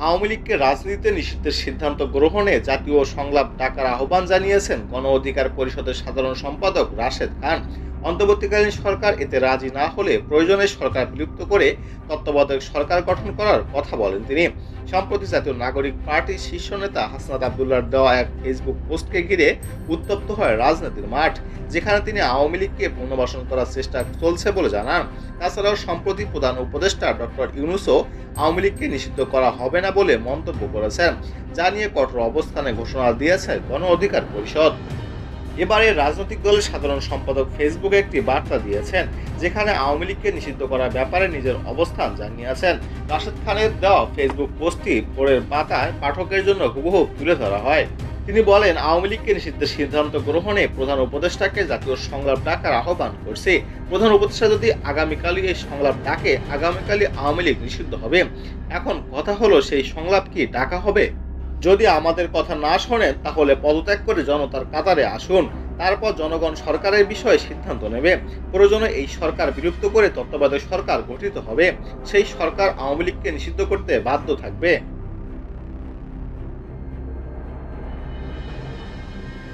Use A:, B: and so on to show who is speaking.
A: আওয়ামী লীগকে রাজনীতিতে নিষিদ্ধের সিদ্ধান্ত গ্রহণে জাতীয় সংলাপ ডাকার আহ্বান জানিয়েছেন গণ অধিকার পরিষদের সাধারণ সম্পাদক রাশেদ খান। অন্তর্বর্তীকালীন সরকার এতে রাজি না হলে প্রয়োজনে সরকার বিলুপ্ত করে তত্ত্বাবধায়ক সরকার গঠন করার কথা বলেন তিনি। সম্প্রতি জাতীয় নাগরিক পার্টির শীর্ষ নেতা হাসনাত আবদুল্লাহর দেওয়া এক ফেসবুক পোস্টকে ঘিরে উত্তপ্ত হয় রাজনীতির মাঠ, যেখানে তিনি আওয়ামী লীগকে পুনর্বাসন করার চেষ্টা চলছে বলে জানান। তাছাড়াও সম্প্রতি প্রধান উপদেষ্টা ডক্টর ইউনূসও আওয়ামী লীগকে নিষিদ্ধ করা হবে না বলে মন্তব্য করেছেন, যা নিয়ে কঠোর অবস্থানে ঘোষণা দিয়েছে গণ অধিকার পরিষদ। এবারে রাজনৈতিক দলের সাধারণ সম্পাদক ফেসবুকে একটি বার্তা দিয়েছেন, যেখানে আওয়ামী লীগকে নিষিদ্ধ করার ব্যাপারে নিজের অবস্থান জানিয়েছেন। রাশেদ খানের দেওয়া ফেসবুক পোস্টটি পরের পাতায় পাঠকের জন্য হুবহু তুলে ধরা হয়। তিনি বলেন, আওয়ামী লীগকে নিষিদ্ধের সিদ্ধান্ত গ্রহণে প্রধান উপদেষ্টাকে জাতীয় সংলাপ ডাকার আহ্বান করছে। প্রধান উপদেষ্টা যদি আগামীকালই এই সংলাপ ডাকে, আগামীকালই আওয়ামী লীগ নিষিদ্ধ হবে। এখন কথা হলো, সেই সংলাপ কি ডাকা হবে? যদি আমাদের কথা না শোনেন, তাহলে পদত্যাগ করে জনতার কাতারে আসুন। তারপর জনগণ সরকারের বিষয়ে সিদ্ধান্ত নেবে। প্রয়োজনে এই সরকার বিলুপ্ত করে তত্ত্বাবধায়ক সরকার গঠিত হবে। সেই সরকার আওয়ামী লীগকে নিষিদ্ধ করতে বাধ্য থাকবে।